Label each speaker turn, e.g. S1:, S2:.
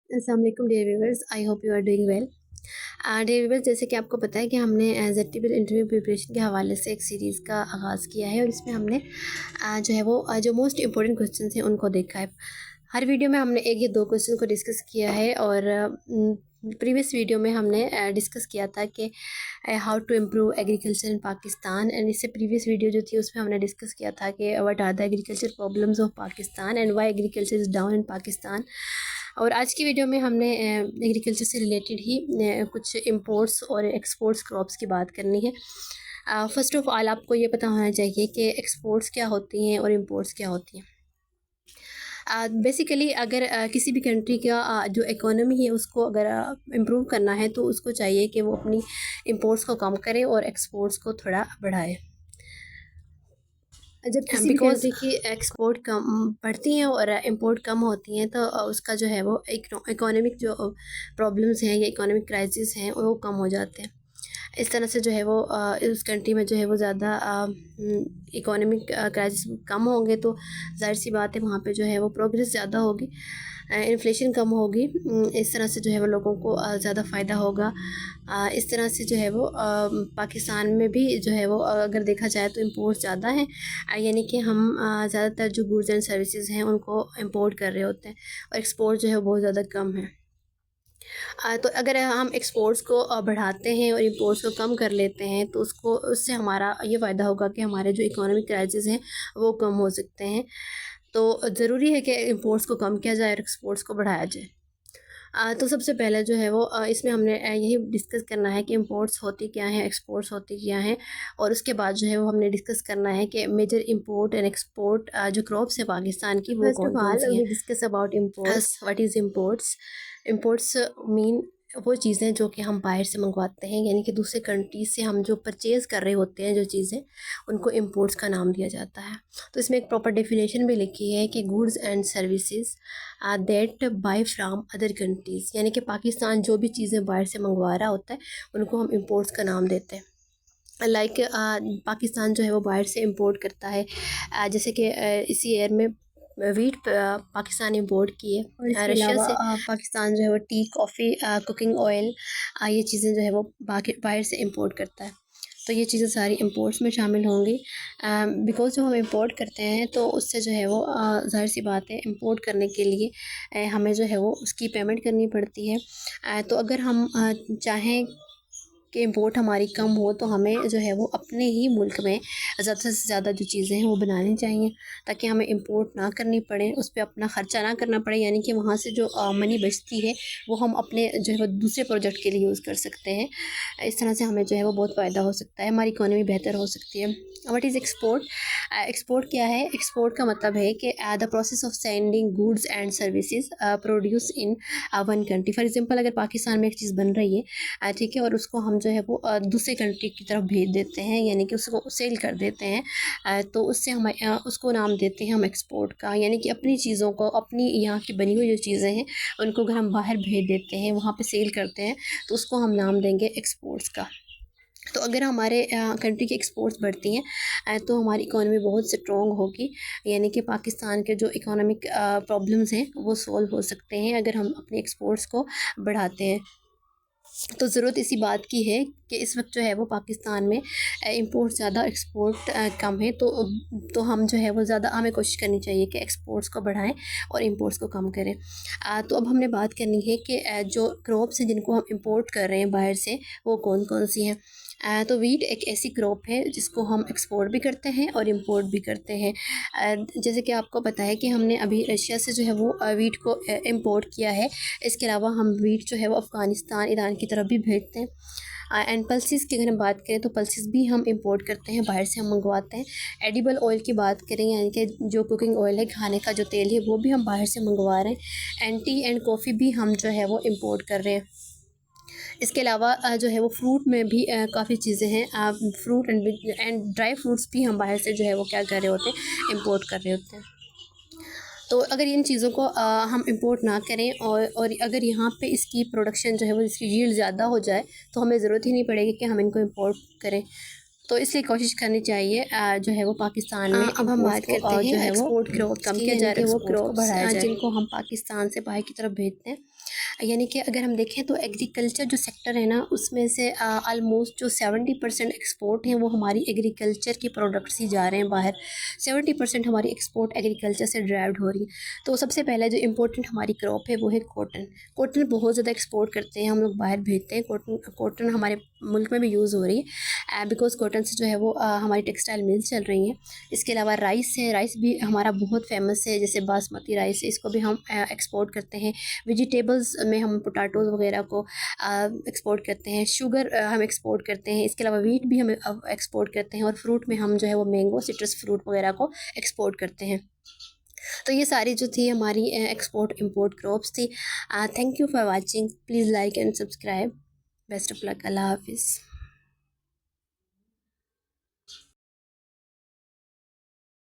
S1: अस्सलाम वालेकुम dear viewers, I hope you are doing well. Dear viewers, जैसे कि आपको पता है कि हमने ZTPL इंटरव्यू प्रिपरेशन के हवाले से एक सीरीज़ का आगाज़ किया है और इसमें हमने जो है वो जो मोस्ट इंपॉर्टेंट क्वेश्चन हैं उनको देखा है। हर वीडियो में हमने एक या दो क्वेश्चन को डिस्कस किया है और प्रीवियस वीडियो में हमने डिस्कस किया था कि how to improve agriculture in Pakistan, and इससे प्रीवियस वीडियो जो थी उसमें हमने डिस्कस किया था कि what are the agriculture problems of Pakistan and why agriculture is down in Pakistan. और आज की वीडियो में हमने एग्रीकल्चर से रिलेटेड ही कुछ इंपोर्ट्स और एक्सपोर्ट्स क्रॉप्स की बात करनी है। फ़र्स्ट ऑफ़ ऑल आपको ये पता होना चाहिए कि एक्सपोर्ट्स क्या होती हैं और इंपोर्ट्स क्या होती हैं। बेसिकली अगर किसी भी कंट्री का जो इकोनॉमी है उसको अगर इम्प्रूव करना है तो उसको चाहिए कि वो अपनी इंपोर्ट्स को कम करे और एक्सपोर्ट्स को थोड़ा बढ़ाए। जब किसी भी
S2: बिकॉज
S1: कंट्री की एक्सपोर्ट कम बढ़ती हैं और इंपोर्ट कम होती हैं तो उसका जो है वो इकोनॉमिक जो प्रॉब्लम्स हैं या इकोनॉमिक क्राइसिस हैं वो कम हो जाते हैं। इस तरह से जो है वो उस कंट्री में जो है वो ज़्यादा इकोनॉमिक क्राइसिस कम होंगे तो जाहिर सी बात है वहाँ पे जो है वो प्रोग्रेस ज़्यादा होगी, इन्फ्लेशन कम होगी। इस तरह से जो है वो लोगों को ज़्यादा फ़ायदा होगा। इस तरह से जो है वो पाकिस्तान में भी जो है वो अगर देखा जाए तो इम्पोर्ट ज़्यादा है, यानी कि हम ज़्यादातर जो गुड्स एंड सर्विसेज हैं उनको इम्पोर्ट कर रहे होते हैं और एक्सपोर्ट जो है वो बहुत ज़्यादा कम है। तो अगर हम एक्सपोर्ट्स को बढ़ाते हैं और इंपोर्ट्स को कम कर लेते हैं तो उससे हमारा ये फ़ायदा होगा कि हमारे जो इकोनॉमिक क्राइसिस हैं वो कम हो सकते हैं। तो ज़रूरी है कि इंपोर्ट्स को कम किया जाए और एक्सपोर्ट्स को बढ़ाया जाए। तो सबसे पहले जो है वो इसमें हमने यही डिस्कस करना है कि इंपोर्ट्स होती क्या हैं, एक्सपोर्ट्स होती क्या हैं, और उसके बाद जो है वो हमने डिस्कस करना है कि मेजर इंपोर्ट एंड एक्सपोर्ट जो क्रॉप्स है पाकिस्तान की वो
S2: फर्स्ट
S1: कौन
S2: ऑफ
S1: कौन
S2: ऑल
S1: सी हैं।
S2: We discuss about imports.
S1: What is imports? Imports mean वो चीज़ें जो कि हम बाहर से मंगवाते हैं, यानी कि दूसरे कंट्रीज से हम जो परचेज़ कर रहे होते हैं जो चीज़ें, उनको इंपोर्ट्स का नाम दिया जाता है। तो इसमें एक प्रॉपर डेफिनेशन भी लिखी है कि goods and services that bye from other countries, यानी कि पाकिस्तान जो भी चीज़ें बाहर से मंगवा रहा होता है उनको हम इंपोर्ट्स का नाम देते हैं। लाइक पाकिस्तान जो है वो बाहर से इंपोर्ट करता है, जैसे कि इसी ईयर में वीट पाकिस्तान इंपोर्ट की
S2: और
S1: है
S2: इसके
S1: रशिया
S2: अलावा
S1: से। पाकिस्तान जो है वो टी, कॉफ़ी, कुकिंग ऑयल, ये चीज़ें जो है वो बाहर से इंपोर्ट करता है। तो ये चीज़ें सारी इंपोर्ट्स में शामिल होंगी। बिकॉज़ जो हम इंपोर्ट करते हैं तो उससे जो है वो ज़ाहिर सी बात है इंपोर्ट करने के लिए हमें जो है वो उसकी पेमेंट करनी पड़ती है। तो अगर हम चाहें कि इम्पोर्ट हमारी कम हो तो हमें जो है वो अपने ही मुल्क में ज़्यादा से ज़्यादा जो चीज़ें हैं वो बनानी चाहिए, ताकि हमें इम्पोर्ट ना करनी पड़े, उस पर अपना ख़र्चा ना करना पड़े, यानी कि वहाँ से जो मनी बचती है वो हम अपने जो है वो दूसरे प्रोजेक्ट के लिए यूज़ कर सकते हैं। इस तरह से हमें जो है वो बहुत फ़ायदा हो सकता है, हमारी इकोनॉमी बेहतर हो सकती है। What is export? एक्सपोर्ट क्या है? एक्सपोर्ट का मतलब है कि the process of sending goods and services produce in one country. For example अगर पाकिस्तान में एक चीज़ बन रही है, ठीक है, और उसको हम जो है वो दूसरे कंट्री की तरफ भेज देते हैं, यानी कि उसको सेल कर देते हैं, तो उससे हम उसको नाम देते हैं हम एक्सपोर्ट का, यानी कि अपनी चीज़ों को, अपनी यहाँ की बनी हुई जो चीज़ें हैं उनको अगर हम बाहर भेज देते हैं, वहाँ पे सेल करते हैं, तो उसको हम नाम देंगे एक्सपोर्ट्स का। तो अगर हमारे कंट्री की एक्सपोर्ट्स बढ़ती हैं तो हमारी इकोनॉमी बहुत स्ट्रॉन्ग होगी, यानी कि पाकिस्तान के जो इकोनॉमिक प्रॉब्लम्स हैं वो सॉल्व हो सकते हैं अगर हम अपने एक्सपोर्ट्स को बढ़ाते हैं। तो ज़रूरत इसी बात की है कि इस वक्त जो है वो पाकिस्तान में इंपोर्ट ज़्यादा, एक्सपोर्ट कम है, तो हम जो है वो ज़्यादा हमें कोशिश करनी चाहिए कि एक्सपोर्ट्स को बढ़ाएं और इंपोर्ट्स को कम करें। तो अब हमने बात करनी है कि जो क्रॉप्स हैं जिनको हम इंपोर्ट कर रहे हैं बाहर से वो कौन कौन सी हैं। तो वीट एक ऐसी क्रॉप है जिसको हम एक्सपोर्ट भी करते हैं और इंपोर्ट भी करते हैं। जैसे कि आपको पता है कि हमने अभी रशिया से जो है वो वीट को इंपोर्ट किया है। इसके अलावा हम वीट जो है वो अफ़गानिस्तान, ईरान की तरफ भी भेजते हैं। एंड पल्सिस की अगर हम बात करें तो पल्सिस भी हम इंपोर्ट करते हैं, बाहर से हम मंगवाते हैं। एडिबल ऑयल की बात करें, यानी कि जो कुकिंग ऑयल है, खाने का जो तेल है, वो भी हम बाहर से मंगवा रहे हैं। एंड टी एंड कॉफ़ी भी हम जो है वो इंपोर्ट कर रहे हैं। इसके अलावा जो है वो फ्रूट में भी काफ़ी चीज़ें हैं, फ्रूट एंड ड्राई फ्रूट्स भी हम बाहर से जो है वो क्या कर रहे होते हैं, इंपोर्ट कर रहे होते हैं। तो अगर इन चीज़ों को हम इंपोर्ट ना करें और अगर यहाँ पे इसकी प्रोडक्शन जो है वो इसकी यील्ड ज़्यादा हो जाए तो हमें ज़रूरत ही नहीं पड़ेगी कि हम इनको इंपोर्ट करें। तो इसलिए कोशिश करनी चाहिए जो है वो पाकिस्तान में अब हम बात करते हैं जो है एक्सपोर्ट क्रॉप्स कम किया जा रहा है, वो क्रॉप्स जिनको हम पाकिस्तान से बाहर की तरफ भेजते हैं। यानी कि अगर हम देखें तो एग्रीकल्चर जो सेक्टर है ना, उसमें से आलमोस्ट जो 70% एक्सपोर्ट हैं वो हमारी एग्रीकल्चर के प्रोडक्ट्स ही जा रहे हैं बाहर। 70% हमारी एक्सपोर्ट एग्रीकल्चर से ड्राइव्ड हो रही है। तो सबसे पहले जो इम्पोर्टेंट हमारी क्रॉप है वो है कॉटन। कॉटन बहुत ज़्यादा एक्सपोर्ट करते हैं हम लोग, बाहर भेजते हैं। कॉटन हमारे मुल्क में भी यूज़ हो रही है बिकॉज़ कॉटन से जो है वो हमारी टेक्सटाइल मिल्स चल रही हैं। इसके अलावा राइस है, राइस भी हमारा बहुत फेमस है, जैसे बासमती राइस है, इसको भी हम एक्सपोर्ट करते हैं। वेजिटेबल्स में हम पोटैटोज़ वगैरह को एक्सपोर्ट करते हैं। शुगर हम एक्सपोर्ट करते हैं। इसके अलावा वीट भी हम एक्सपोर्ट करते हैं, और फ्रूट में हम जो है वो मैंगो, सिट्रस फ्रूट वगैरह को एक्सपोर्ट करते हैं। तो ये सारी जो थी हमारी एक्सपोर्ट इंपोर्ट क्रॉप्स थी। Thank you for watching, please like and subscribe. Best of luck, अल्लाह हाफिज़।